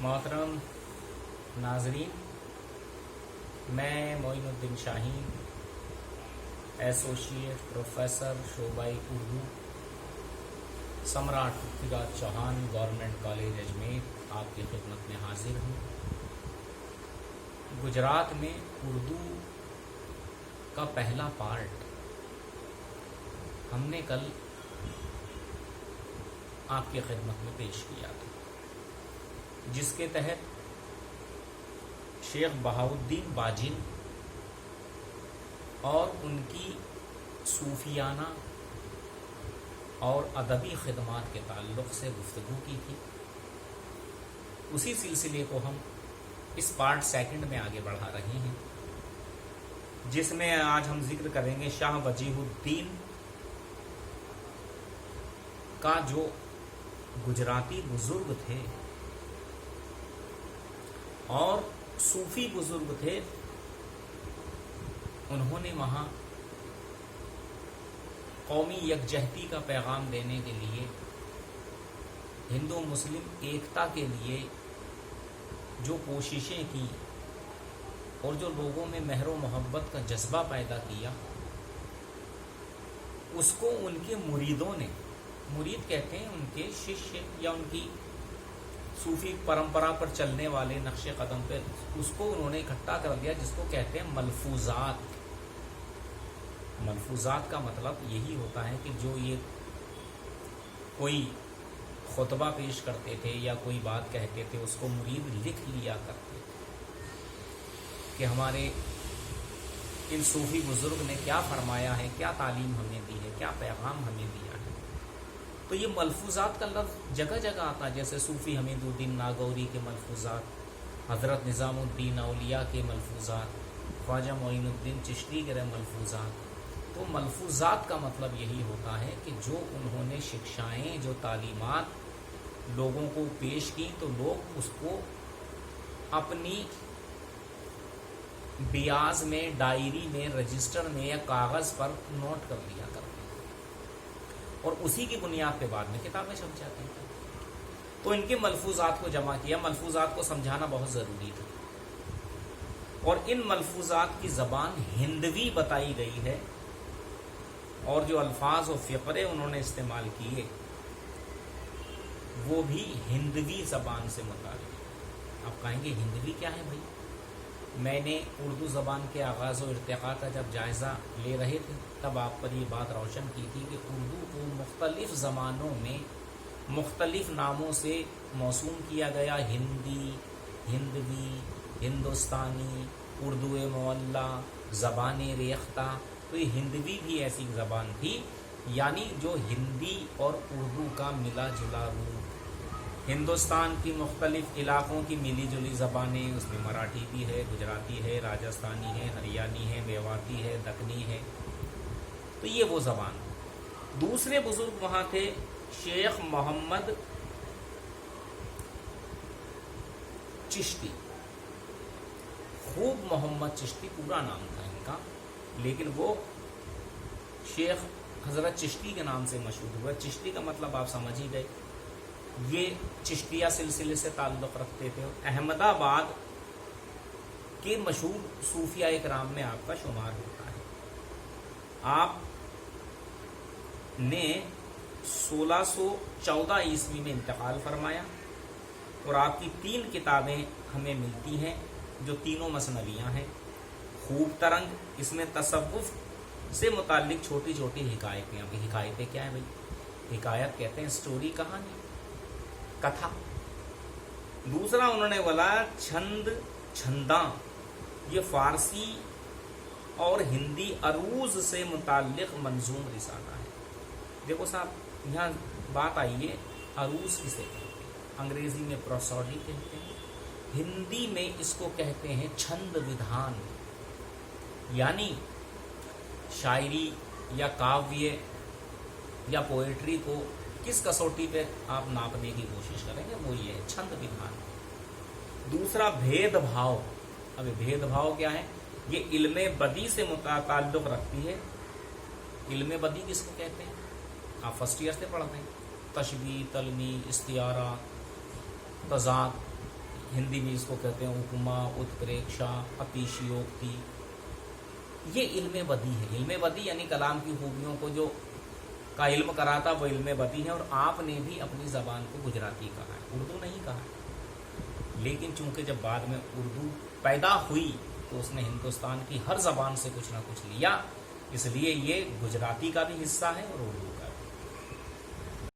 मोहतरम नाजरीन, मैं मोइनुद्दीन शाहीन, एसोसिएट प्रोफेसर शोबाई उर्दू, सम्राट पृथ्वीराज चौहान गवर्नमेंट कॉलेज अजमेर आपकी खिदमत में हाजिर हूँ। गुजरात में उर्दू का पहला पार्ट हमने कल आपकी खिदमत में पेश किया था, जिसके तहत शेख बहाउद्दीन बाजिन और उनकी सूफियाना और अदबी खिदमात के ताल्लुक़ से गुफ्तगू की थी। उसी सिलसिले को हम इस पार्ट सेकंड में आगे बढ़ा रहे हैं, जिसमें आज हम जिक्र करेंगे शाह वजीहुद्दीन का जो गुजराती बुजुर्ग थे और सूफी बुजुर्ग थे, उन्होंने वहाँ कौमी यकजहती का पैगाम देने के लिए, हिंदू मुस्लिम एकता के लिए जो कोशिशें की और जो लोगों में मेहर व मोहब्बत का जज्बा पैदा किया, उसको उनके मुरीदों ने, मुरीद कहते हैं उनके शिष्य या उनकी सूफी परंपरा पर चलने वाले नक्शे कदम पे, उसको उन्होंने इकट्ठा कर दिया, जिसको कहते हैं मलफूजात। मलफूजात का मतलब यही होता है कि जो ये कोई खुतबा पेश करते थे या कोई बात कहते थे, उसको मुरीद लिख लिया करते थे कि हमारे इन सूफी बुजुर्ग ने क्या फरमाया है, क्या तालीम हमें दी है, क्या पैगाम हमें दिया है। तो ये मलफूजात का लफ्ज़ जगह जगह आता है, जैसे सूफ़ी हमीदुद्दीन नागौरी के मलफूजात, हज़रत निज़ामुद्दीन औलिया के मलफूजात, ख्वाजा मोइनुद्दीन चिश्ती के मलफूजात। तो मलफूजात का मतलब यही होता है कि जो उन्होंने शिक्षाएं, जो तालीमात लोगों को पेश की, तो लोग उसको अपनी बियाज में, डायरी में, रजिस्टर में या कागज़ पर नोट कर लिया करते हैं और उसी की बुनियाद पे बाद में किताबें छप जाती हैं। तो इनके मलफूजात को जमा किया। मलफूजात को समझाना बहुत ज़रूरी था और इन मलफूजात की ज़बान हिंदवी बताई गई है और जो अल्फाज और फ़िक़रे उन्होंने इस्तेमाल किए वो भी हिंदवी ज़बान से मुताबिक। आप कहेंगे हिंदवी क्या है भाई? मैंने उर्दू ज़बान के आगाज़ और इर्तिक़ा का जब जायज़ा ले रहे थे, तब आप पर ये बात रोशन की थी कि उर्दू को मुख्तलिफ़ ज़मानों में मुख्तलिफ़ नामों से मौसूम किया गया। हिंदी, हिंदवी, हिंदुस्तानी, उर्दू मुअल्ला, ज़बान रेख्ता। तो ये हिंदवी भी ऐसी ज़बान थी, यानी जो हिंदी और उर्दू का मिला जुला रूप। हिंदुस्तान की मुख्तलिफ़ इलाक़ों की मिली जुली ज़बानें, उसमें मराठी भी है, गुजराती है, राजस्थानी है, हरियाणी है, मेवाती है, दक्कनी है। तो ये वो ज़बान। दूसरे बुज़ुर्ग वहाँ थे शेख मोहम्मद चिश्ती। खूब मोहम्मद चिश्ती पूरा नाम था इनका, लेकिन वो शेख हज़रत चिश्ती के नाम से मशहूर हुआ। चिश्ती का मतलब आप समझ ही गए, ये चिश्तिया सिलसिले से ताल्लुक़ रखते थे। अहमदाबाद के मशहूर सूफिया इकराम में आपका शुमार होता है। आप ने 1614 ईस्वी में इंतकाल फरमाया और आपकी 3 किताबें हमें मिलती हैं, जो तीनों मसनवियाँ हैं। खूब तरंग, इसमें तसव्वुफ़ से मुताल्लिक छोटी छोटी हिकायतें। अब हिकायतें क्या है भाई? हिकायत कहते हैं स्टोरी, कहानी, कथा। दूसरा उन्होंने बोला छंद, छंदा। ये फारसी और हिंदी अरूज से मुताल्लिक मंजूम रिसाला है। देखो साहब, यहाँ बात आई है, अरूज किसे कहते हैं? अंग्रेजी में प्रोसोडी कहते हैं, हिंदी में इसको कहते हैं छंद विधान। यानी शायरी या काव्य या पोएट्री को किस कसौटी पे आप नापने की कोशिश करेंगे, वो ये है छंद विधान। दूसरा भेदभाव। अब भेदभाव क्या है? ये इल्मे बदी से ताल्लुक़ रखती है। इल्मे बदी किसको कहते हैं? आप फर्स्ट ईयर से पढ़ते हैं। तशबीह, तलमी, इस्तियारा, तज़ाद, हिंदी में इसको कहते हैं उपमा, उत्प्रेक्षा, अतिशयोक्ति, ये इल्म बदी है। इल्म बदी यानी कलाम की खूबियों को जो का इल्म कराता वो इल्म बदी है। और आपने भी अपनी ज़बान को गुजराती कहा है, उर्दू नहीं कहा है। लेकिन चूंकि जब बाद में उर्दू पैदा हुई तो उसने हिंदुस्तान की हर ज़बान से कुछ ना कुछ लिया, इसलिए ये गुजराती का भी हिस्सा है और उर्दू